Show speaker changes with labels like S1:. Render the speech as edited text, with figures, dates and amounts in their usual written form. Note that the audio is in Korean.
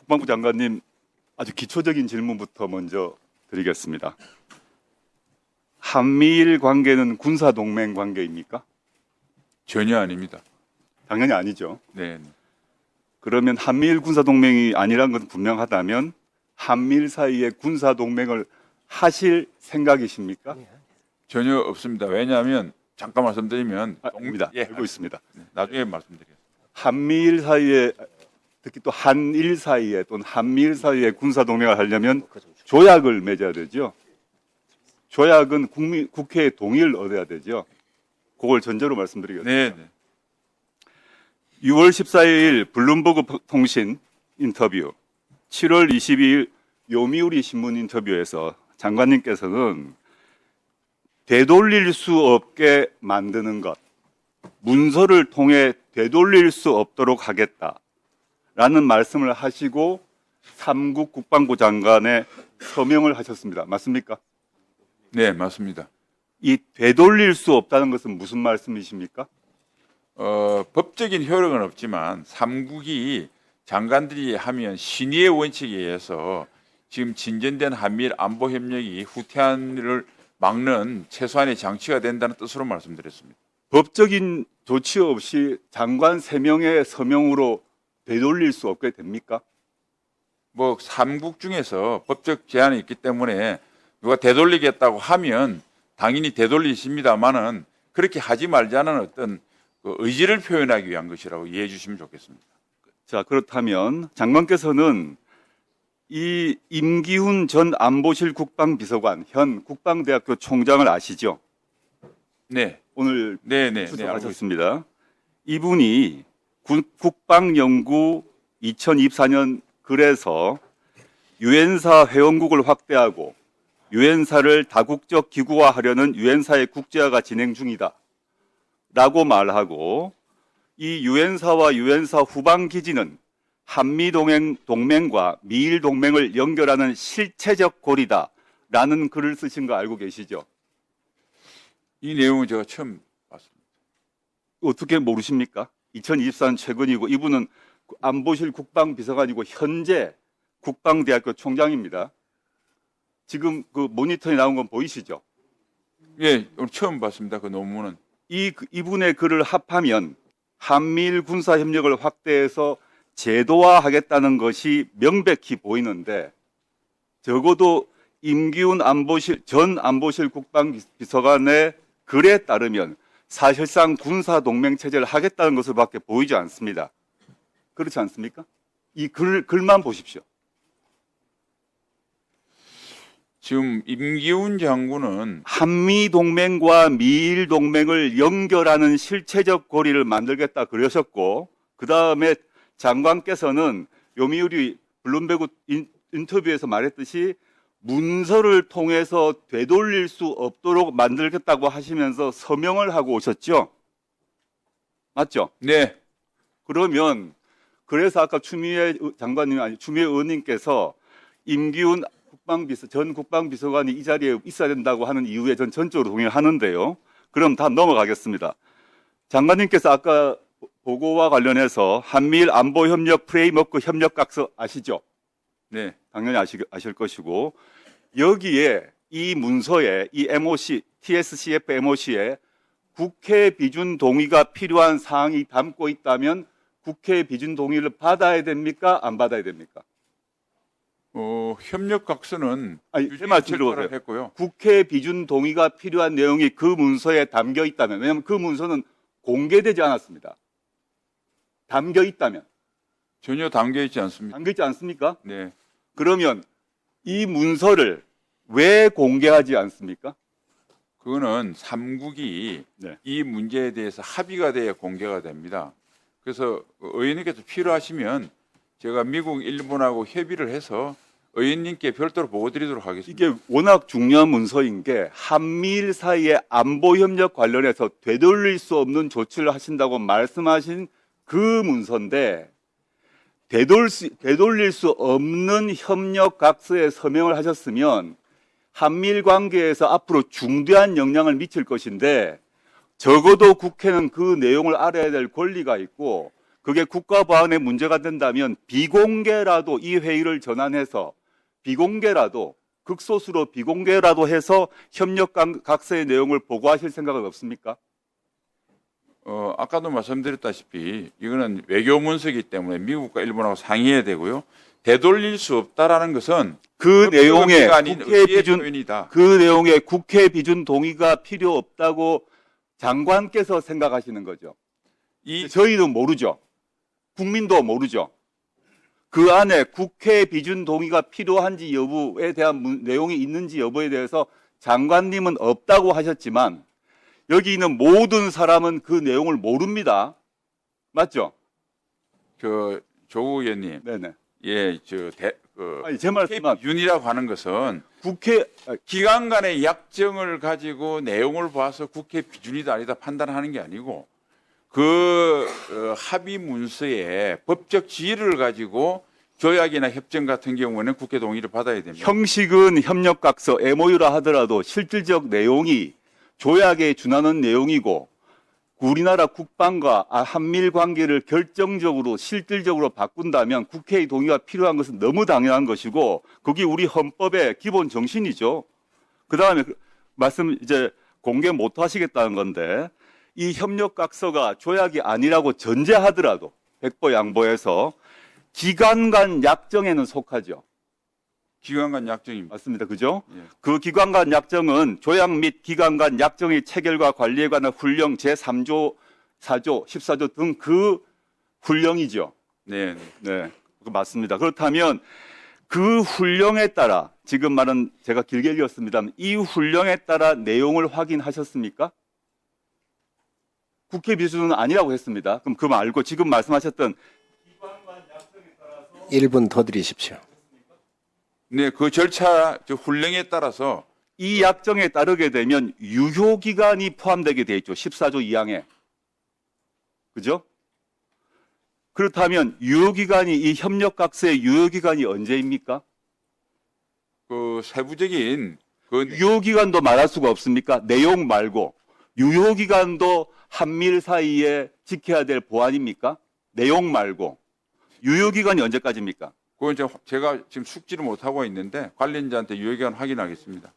S1: 국방부 장관님, 아주 기초적인 질문부터 먼저 드리겠습니다. 한미일 관계는 군사동맹 관계입니까?
S2: 전혀 아닙니다.
S1: 당연히 아니죠.
S2: 네.
S1: 그러면 한미일 군사동맹이 아니란 건 분명하다면 한미일 사이에 군사동맹을 하실 생각이십니까?
S2: 전혀 없습니다. 왜냐하면 잠깐 말씀드리면
S1: 아닙니다.
S2: 예,
S1: 알고 있습니다.
S2: 나중에 말씀드리겠습니다.
S1: 한미일 사이에, 특히 또 한일 사이에 또는 한미일 사이에 군사동맹을 하려면 조약을 맺어야 되죠. 조약은 국회의 동의를 얻어야 되죠. 그걸 전제로 말씀드리겠습니다.
S2: 네, 네.
S1: 6월 14일 블룸버그 통신 인터뷰, 7월 22일 요미우리 신문 인터뷰에서 장관님께서는 되돌릴 수 없게 만드는 것, 문서를 통해 되돌릴 수 없도록 하겠다라는 말씀을 하시고 3국 국방부 장관의 서명을 하셨습니다. 맞습니까?
S2: 네, 맞습니다.
S1: 이 되돌릴 수 없다는 것은 무슨 말씀이십니까?
S2: 법적인 효력은 없지만 삼국이 장관들이 하면 신의의 원칙에 의해서 지금 진전된 한미일 안보 협력이 후퇴를 막는 최소한의 장치가 된다는 뜻으로 말씀드렸습니다.
S1: 법적인 조치 없이 장관 3명의 서명으로 되돌릴 수 없게 됩니까?
S2: 뭐 삼국 중에서 법적 제한이 있기 때문에 누가 되돌리겠다고 하면 당연히 되돌리십니다만은 그렇게 하지 말자는 어떤 그 의지를 표현하기 위한 것이라고 이해해 주시면 좋겠습니다.
S1: 자, 그렇다면 장관께서는 이 임기훈 전 안보실 국방비서관, 현 국방대학교 총장을 아시죠?
S2: 네,
S1: 오늘
S2: 네, 네, 네, 알고 있습니다.
S1: 출석하셨습니다. 이분이 국방연구 2024년 글에서 유엔사 회원국을 확대하고 유엔사를 다국적 기구화하려는 유엔사의 국제화가 진행 중이다 라고 말하고, 이 유엔사와 유엔사 후방 기지는 한미 동맹과 미일 동맹을 연결하는 실체적 고리다 라는 글을 쓰신 거 알고 계시죠?
S2: 이 내용은 제가 처음 봤습니다.
S1: 어떻게 모르십니까? 2024년 최근이고, 이분은 안보실 국방비서관이고 현재 국방대학교 총장입니다. 지금 그 모니터에 나온 건 보이시죠?
S2: 예, 오늘 처음 봤습니다. 그 논문은.
S1: 이분의 글을 합하면 한미일 군사협력을 확대해서 제도화하겠다는 것이 명백히 보이는데, 적어도 임기훈 전 안보실 국방비서관의 글에 따르면 사실상 군사동맹체제를 하겠다는 것으로밖에 보이지 않습니다. 그렇지 않습니까? 이 글만 보십시오.
S2: 지금 임기훈 장군은
S1: 한미 동맹과 미일 동맹을 연결하는 실체적 고리를 만들겠다 그러셨고, 그 다음에 장관께서는 요미우리 블룸버그 인터뷰에서 말했듯이 문서를 통해서 되돌릴 수 없도록 만들겠다고 하시면서 서명을 하고 오셨죠? 맞죠?
S2: 네,
S1: 그러면 그래서 아까 추미애 장관님, 아니 추미애 의원님께서 임기훈 전 국방비서관이 이 자리에 있어야 된다고 하는 이유에 전 전적으로 동의를 하는데요. 그럼 다음 넘어가겠습니다. 장관님께서 아까 보고와 관련해서 한미일 안보협력 프레임워크 협력각서 아시죠?
S2: 네,
S1: 당연히 아실 것이고, 여기에 이 문서에 이 MOC, TSCF MOC에 국회 비준 동의가 필요한 사항이 담고 있다면 국회 비준 동의를 받아야 됩니까? 안 받아야 됩니까?
S2: 협력각서는
S1: 아니, 제 말 들어보세요.
S2: 했고요.
S1: 국회 비준 동의가 필요한 내용이 그 문서에 담겨 있다면, 왜냐하면 그 문서는 공개되지 않았습니다. 담겨 있다면.
S2: 전혀 담겨 있지 않습니다.
S1: 담겨 있지 않습니까?
S2: 네,
S1: 그러면 이 문서를 왜 공개하지 않습니까?
S2: 그거는 삼국이
S1: 네.
S2: 이 문제에 대해서 합의가 돼야 공개가 됩니다. 그래서 의원님께서 필요하시면 제가 미국, 일본하고 협의를 해서 의원님께 별도로 보고 드리도록 하겠습니다.
S1: 이게 워낙 중요한 문서인 게 한미일 사이의 안보 협력 관련해서 되돌릴 수 없는 조치를 하신다고 말씀하신 그 문서인데, 되돌릴 수 없는 협력 각서에 서명을 하셨으면 한미일 관계에서 앞으로 중대한 영향을 미칠 것인데, 적어도 국회는 그 내용을 알아야 될 권리가 있고 그게 국가 보안에 문제가 된다면 비공개라도 이 회의를 전환해서 비공개라도 극소수로 비공개라도 해서 협력 각서의 내용을 보고하실 생각은 없습니까?
S2: 아까도 말씀드렸다시피 이거는 외교 문서이기 때문에 미국과 일본하고 상의해야 되고요. 되돌릴 수 없다라는 것은
S1: 그 내용에
S2: 아닌
S1: 국회
S2: 의지의
S1: 비준
S2: 표현이다.
S1: 그 내용에 국회 비준 동의가 필요 없다고 장관께서 생각하시는 거죠. 저희는 모르죠. 국민도 모르죠. 그 안에 국회 비준 동의가 필요한지 여부에 대한 내용이 있는지 여부에 대해서 장관님은 없다고 하셨지만 여기 있는 모든 사람은 그 내용을 모릅니다. 맞죠?
S2: 조 의원님,
S1: 네네.
S2: 예,
S1: 제 말씀은
S2: 윤이라고 하는 것은
S1: 국회
S2: 기관 간의 약정을 가지고 내용을 봐서 국회 비준이다 아니다 판단하는 게 아니고 합의 문서에 법적 지위를 가지고 조약이나 협정 같은 경우는 국회 동의를 받아야 됩니다.
S1: 형식은 협력각서 MOU라 하더라도 실질적 내용이 조약에 준하는 내용이고 우리나라 국방과 한미일 관계를 결정적으로 실질적으로 바꾼다면 국회의 동의가 필요한 것은 너무 당연한 것이고 그게 우리 헌법의 기본 정신이죠. 그다음에 말씀 이제 공개 못 하시겠다는 건데 이 협력각서가 조약이 아니라고 전제하더라도 백보양보해서 기관 간 약정에는 속하죠.
S2: 기관 간 약정입니다.
S1: 맞습니다. 그죠?
S2: 예.
S1: 그 기관 간 약정은 조약 및 기관 간 약정의 체결과 관리에 관한 훈령 제3조, 4조, 14조 등 그 훈령이죠.
S2: 네.
S1: 네. 맞습니다. 그렇다면 그 훈령에 따라 지금 말은 제가 길게 읽었습니다만 이 훈령에 따라 내용을 확인하셨습니까? 국회 비준은 아니라고 했습니다. 그럼 그 말고 지금 말씀하셨던
S3: 1분 더 드리십시오.
S2: 네, 그 절차, 훈령에 따라서
S1: 이 약정에 따르게 되면 유효기간이 포함되게 돼 있죠. 14조 2항에. 그죠? 그렇다면 유효기간이 이 협력각서의 유효기간이 언제입니까?
S2: 그 세부적인 그
S1: 유효기간도 말할 수가 없습니까? 내용 말고 유효기간도 한미일 사이에 지켜야 될 보안입니까? 내용 말고 유효기간이 언제까지입니까?
S2: 그건 제가 지금 숙지를 못 하고 있는데 관련자한테 유효기간 확인하겠습니다.